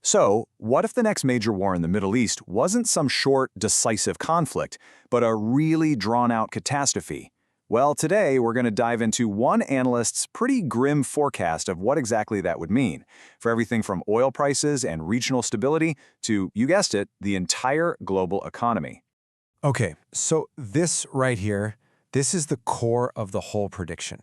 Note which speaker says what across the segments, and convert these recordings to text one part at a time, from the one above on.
Speaker 1: So, what if the next major war in the Middle East wasn't some short, decisive conflict, but a really drawn-out catastrophe? Well, today we're going to dive into one analyst's pretty grim forecast of what exactly that would mean, for everything from oil prices and regional stability to, you guessed it, the entire global economy.
Speaker 2: Okay, so this right here, this is the core of the whole prediction.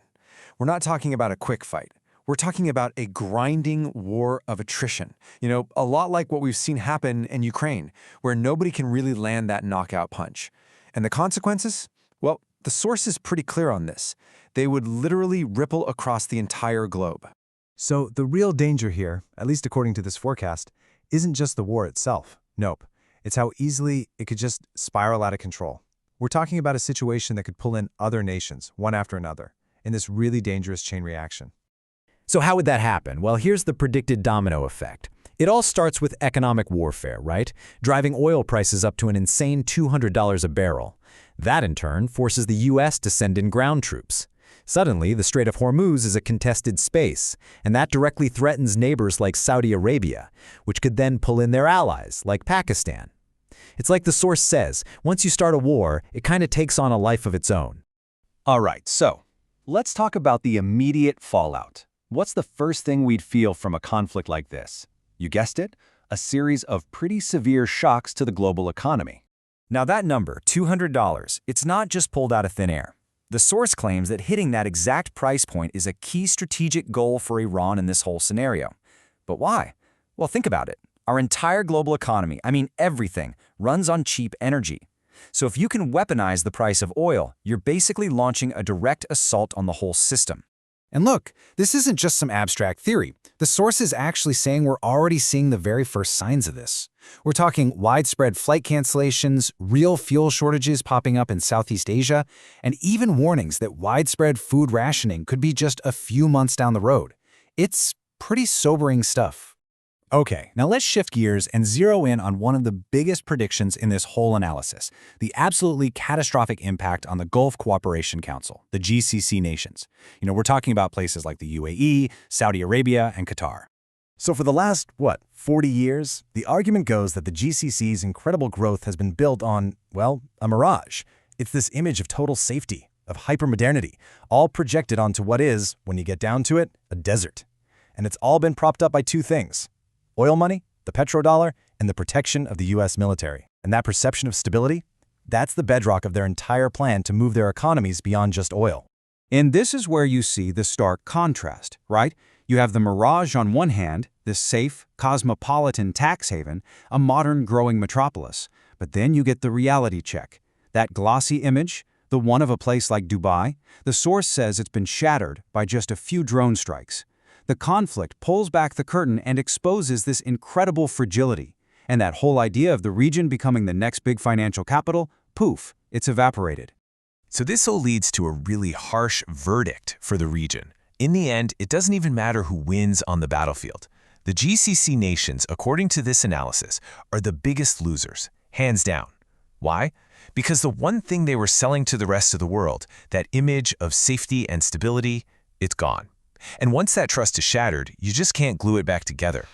Speaker 2: We're not talking about a quick fight. We're talking about a grinding war of attrition. A lot like what we've seen happen in Ukraine, where nobody can really land that knockout punch. And the consequences? Well, the source is pretty clear on this. They would literally ripple across the entire globe.
Speaker 3: So the real danger here, at least according to this forecast, isn't just the war itself. Nope. It's how easily it could just spiral out of control. We're talking about a situation that could pull in other nations, one after another, in this really dangerous chain reaction.
Speaker 4: So how would that happen? Well, here's the predicted domino effect. It all starts with economic warfare, right? Driving oil prices up to an insane $200 a barrel. That, in turn, forces the U.S. to send in ground troops. Suddenly, the Strait of Hormuz is a contested space, and that directly threatens neighbors like Saudi Arabia, which could then pull in their allies, like Pakistan. It's like the source says, once you start a war, it kind of takes on a life of its own.
Speaker 1: All right, so let's talk about the immediate fallout. What's the first thing we'd feel from a conflict like this? You guessed it, a series of pretty severe shocks to the global economy.
Speaker 2: Now that number, $200, it's not just pulled out of thin air. The source claims that hitting that exact price point is a key strategic goal for Iran in this whole scenario. But why? Well, think about it. Our entire global economy, I mean everything, runs on cheap energy. So if you can weaponize the price of oil, you're basically launching a direct assault on the whole system.
Speaker 3: And look, this isn't just some abstract theory. The source is actually saying we're already seeing the very first signs of this. We're talking widespread flight cancellations, real fuel shortages popping up in Southeast Asia, and even warnings that widespread food rationing could be just a few months down the road. It's pretty sobering stuff.
Speaker 2: Okay, now let's shift gears and zero in on one of the biggest predictions in this whole analysis, the absolutely catastrophic impact on the Gulf Cooperation Council, the GCC nations. We're talking about places like the UAE, Saudi Arabia, and Qatar. So for the last, 40 years, the argument goes that the GCC's incredible growth has been built on, well, a mirage. It's this image of total safety, of hypermodernity, all projected onto what is, when you get down to it, a desert. And it's all been propped up by two things: oil money, the petrodollar, and the protection of the U.S. military. And that perception of stability, that's the bedrock of their entire plan to move their economies beyond just oil.
Speaker 5: And this is where you see the stark contrast, right? You have the mirage on one hand, this safe, cosmopolitan tax haven, a modern growing metropolis. But then you get the reality check. That glossy image, the one of a place like Dubai, the source says it's been shattered by just a few drone strikes. The conflict pulls back the curtain and exposes this incredible fragility. And that whole idea of the region becoming the next big financial capital, poof, it's evaporated.
Speaker 6: So this all leads to a really harsh verdict for the region. In the end, it doesn't even matter who wins on the battlefield. The GCC nations, according to this analysis, are the biggest losers, hands down. Why? Because the one thing they were selling to the rest of the world, that image of safety and stability, it's gone. And once that trust is shattered, you just can't glue it back together.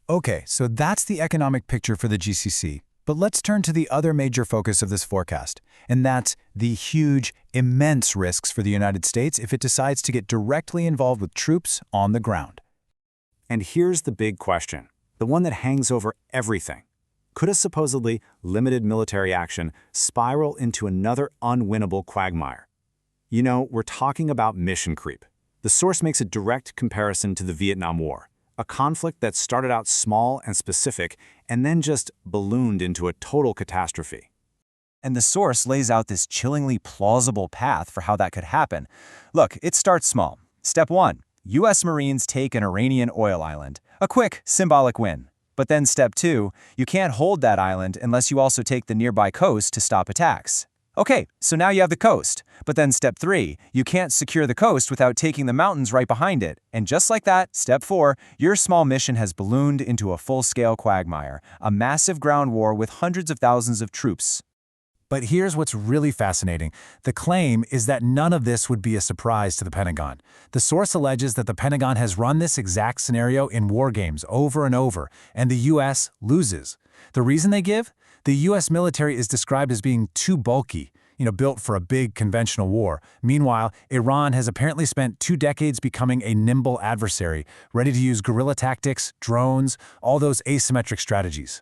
Speaker 3: Okay, so that's the economic picture for the GCC. But let's turn to the other major focus of this forecast, and that's the huge, immense risks for the United States if it decides to get directly involved with troops on the ground.
Speaker 1: And here's the big question, the one that hangs over everything. Could a supposedly limited military action spiral into another unwinnable quagmire? We're talking about mission creep. The source makes a direct comparison to the Vietnam War, a conflict that started out small and specific and then just ballooned into a total catastrophe.
Speaker 2: And the source lays out this chillingly plausible path for how that could happen. Look, it starts small. Step 1, U.S. Marines take an Iranian oil island. A quick, symbolic win. But then step 2, you can't hold that island unless you also take the nearby coast to stop attacks. Okay, so now you have the coast. But then step 3, you can't secure the coast without taking the mountains right behind it. And just like that, step 4, your small mission has ballooned into a full-scale quagmire, a massive ground war with hundreds of thousands of troops. But here's what's really fascinating. The claim is that none of this would be a surprise to the Pentagon. The source alleges that the Pentagon has run this exact scenario in war games over and over, and the U.S. loses. The reason they give? The U.S. military is described as being too bulky, built for a big conventional war. Meanwhile, Iran has apparently spent 2 decades becoming a nimble adversary, ready to use guerrilla tactics, drones, all those asymmetric strategies.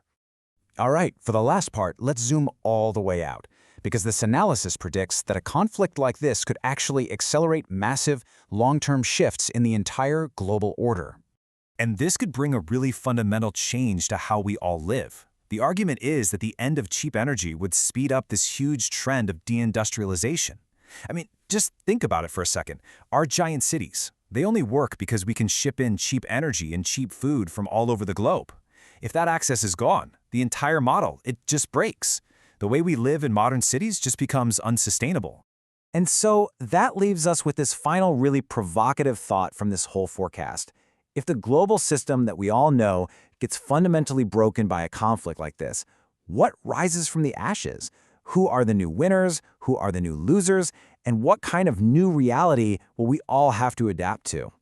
Speaker 3: All right, for the last part, let's zoom all the way out, because this analysis predicts that a conflict like this could actually accelerate massive, long-term shifts in the entire global order.
Speaker 1: And this could bring a really fundamental change to how we all live. The argument is that the end of cheap energy would speed up this huge trend of deindustrialization. I mean, just think about it for a second. Our giant cities, they only work because we can ship in cheap energy and cheap food from all over the globe. If that access is gone, the entire model, it just breaks. The way we live in modern cities just becomes unsustainable.
Speaker 3: And so that leaves us with this final really provocative thought from this whole forecast. If the global system that we all know gets fundamentally broken by a conflict like this, what rises from the ashes? Who are the new winners? Who are the new losers? And what kind of new reality will we all have to adapt to?